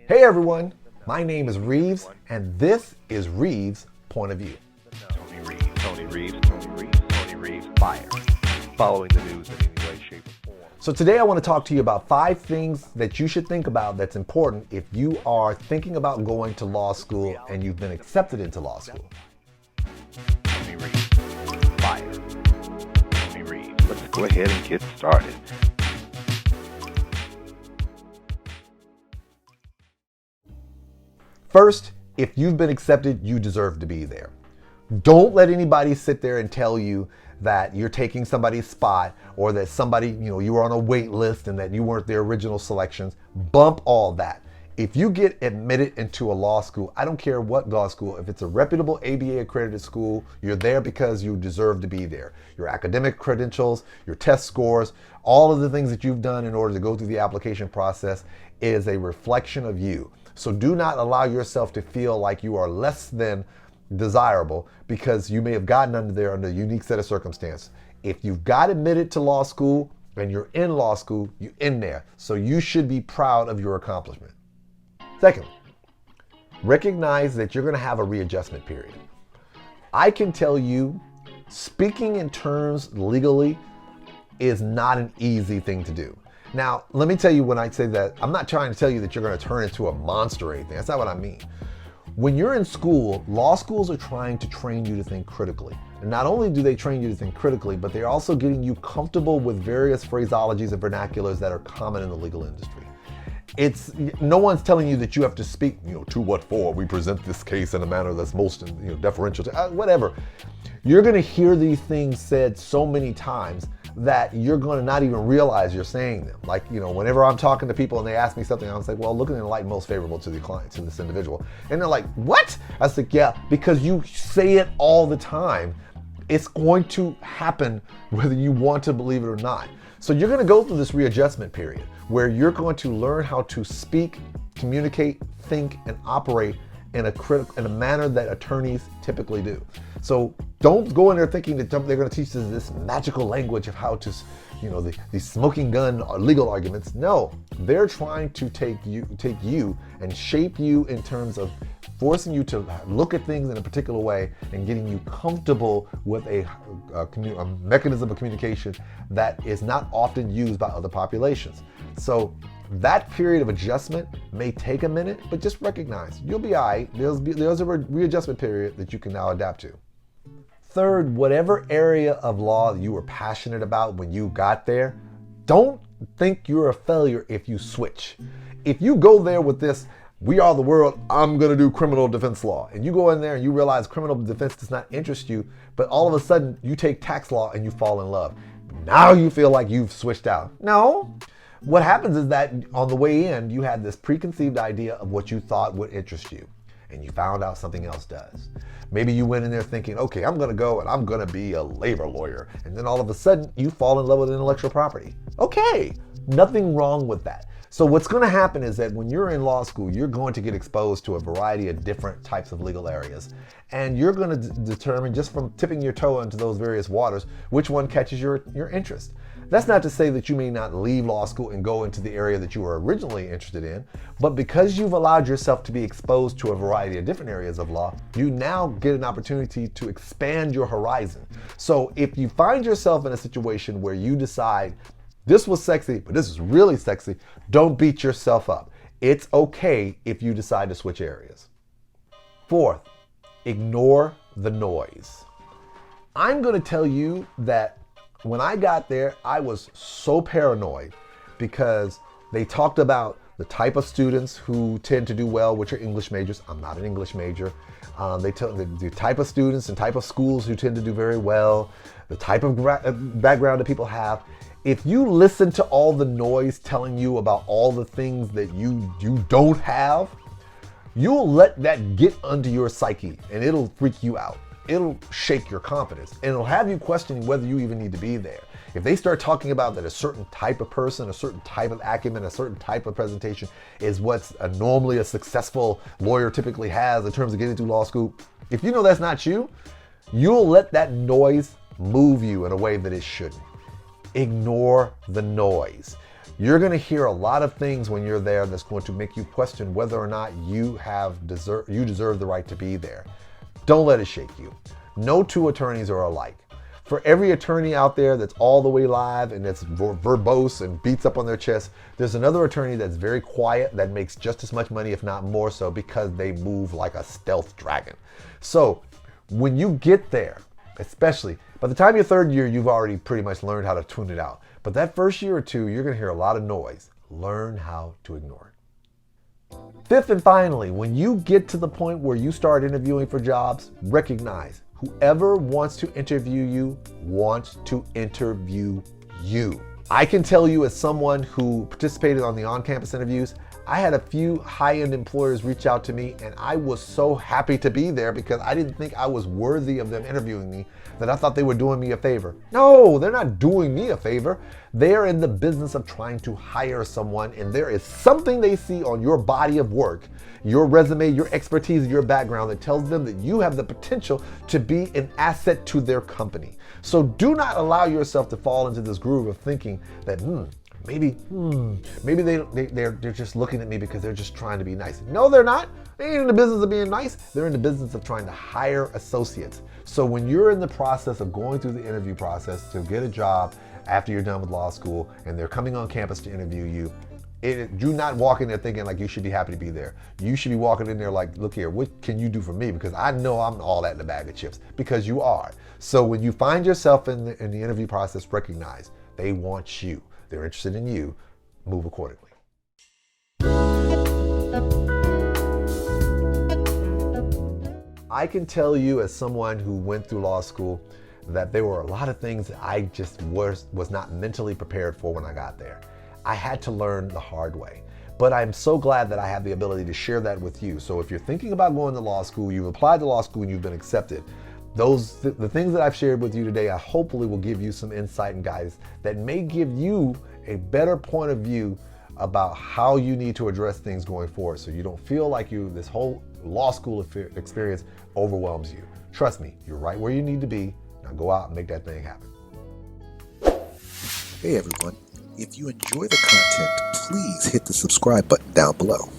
Hey everyone, my name is Reeves, and this is Reeves' Point of View. Tony Reeves, fire. Following the news in any way, shape, or form. So today I want to talk to you about 5 things that you should think about that's important if you are thinking about going to law school and you've been accepted into law school. Tony Reeves, fire. Tony Reeves. Let's go ahead and get started. First, if you've been accepted, you deserve to be there. Don't let anybody sit there and tell you that you're taking somebody's spot or that somebody, you were on a wait list and that you weren't their original selections. Bump all that. If you get admitted into a law school, I don't care what law school, if it's a reputable ABA accredited school, you're there because you deserve to be there. Your academic credentials, your test scores, all of the things that you've done in order to go through the application process is a reflection of you. So do not allow yourself to feel like you are less than desirable because you may have gotten under there under a unique set of circumstances. If you've got admitted to law school and you're in law school, you're in there. So you should be proud of your accomplishment. Second, recognize that you're going to have a readjustment period. I can tell you, speaking in terms legally is not an easy thing to do. Now, let me tell you when I say that, I'm not trying to tell you that you're going to turn into a monster or anything. That's not what I mean. When you're in school, law schools are trying to train you to think critically. And not only do they train you to think critically, but they're also getting you comfortable with various phraseologies and vernaculars that are common in the legal industry. No one's telling you that you have to speak, to what for we present this case in a manner that's most, deferential to, whatever. You're going to hear these things said so many times that you're going to not even realize you're saying them. Like, whenever I'm talking to people and they ask me something, I'm like, well, look in the light most favorable to the client, to this individual. And they're like, what? I was like, yeah, because you say it all the time. It's going to happen whether you want to believe it or not. So you're going to go through this readjustment period where you're going to learn how to speak, communicate, think, and operate in a manner that attorneys typically do. So don't go in there thinking that they're going to teach us this magical language of how to, the smoking gun legal arguments. No, they're trying to take you and shape you in terms of forcing you to look at things in a particular way and getting you comfortable with a mechanism of communication that is not often used by other populations. So that period of adjustment may take a minute, but just recognize you'll be all right. There's a readjustment period that you can now adapt to. Third, whatever area of law you were passionate about when you got there, don't think you're a failure if you switch. If you go there with this, we are the world, I'm going to do criminal defense law, and you go in there and you realize criminal defense does not interest you, but all of a sudden you take tax law and you fall in love. Now you feel like you've switched out. No. What happens is that on the way in, you had this preconceived idea of what you thought would interest you, and you found out something else does. Maybe you went in there thinking, okay, I'm going to go and I'm going to be a labor lawyer, and then all of a sudden you fall in love with intellectual property. Okay, nothing wrong with that. So what's going to happen is that when you're in law school, you're going to get exposed to a variety of different types of legal areas, and you're going to determine just from tipping your toe into those various waters which one catches your interest. That's not to say that you may not leave law school and go into the area that you were originally interested in, but because you've allowed yourself to be exposed to a variety of different areas of law, you now get an opportunity to expand your horizon. So if you find yourself in a situation where you decide, this was sexy, but this is really sexy, don't beat yourself up. It's okay if you decide to switch areas. Fourth, ignore the noise. I'm going to tell you that when I got there, I was so paranoid because they talked about the type of students who tend to do well, which are English majors. I'm not an English major. They tell the type of students and type of schools who tend to do very well, the type of background that people have. If you listen to all the noise telling you about all the things that you don't have, you'll let that get under your psyche and it'll freak you out. It'll shake your confidence and it'll have you questioning whether you even need to be there. If they start talking about that a certain type of person, a certain type of acumen, a certain type of presentation is what's normally a successful lawyer typically has in terms of getting through law school, if you know that's not you, you'll let that noise move you in a way that it shouldn't. Ignore the noise. You're going to hear a lot of things when you're there that's going to make you question whether or not you deserve the right to be there. Don't let it shake you. No two attorneys are alike. For every attorney out there that's all the way live and that's verbose and beats up on their chest, there's another attorney that's very quiet that makes just as much money, if not more so, because they move like a stealth dragon. So when you get there, especially by the time you're third year, you've already pretty much learned how to tune it out. But that first year or two, you're going to hear a lot of noise. Learn how to ignore it. Fifth and finally, when you get to the point where you start interviewing for jobs, recognize whoever wants to interview you wants to interview you. I can tell you, as someone who participated on the on-campus interviews, I had a few high-end employers reach out to me, and I was so happy to be there because I didn't think I was worthy of them interviewing me, that I thought they were doing me a favor. No, they're not doing me a favor. They're in the business of trying to hire someone, and there is something they see on your body of work, your resume, your expertise, your background that tells them that you have the potential to be an asset to their company. So do not allow yourself to fall into this groove of thinking that, maybe they're just looking at me because they're just trying to be nice. No, they're not. They ain't in the business of being nice. They're in the business of trying to hire associates. So when you're in the process of going through the interview process to get a job after you're done with law school and they're coming on campus to interview you, do not walk in there thinking like you should be happy to be there. You should be walking in there like, look here, what can you do for me? Because I know I'm all that in a bag of chips, because you are. So when you find yourself in the interview process, recognize they want you. They're interested in you. Move accordingly. I can tell you, as someone who went through law school, that there were a lot of things that I just was not mentally prepared for when I got there. I had to learn the hard way. But I'm so glad that I have the ability to share that with you. So if you're thinking about going to law school, you've applied to law school and you've been accepted, the things that I've shared with you today, I hopefully will give you some insight and guidance that may give you a better point of view about how you need to address things going forward, so you don't feel like this whole law school experience overwhelms you. Trust me, you're right where you need to be. Now go out and make that thing happen. Hey everyone, if you enjoy the content, please hit the subscribe button down below.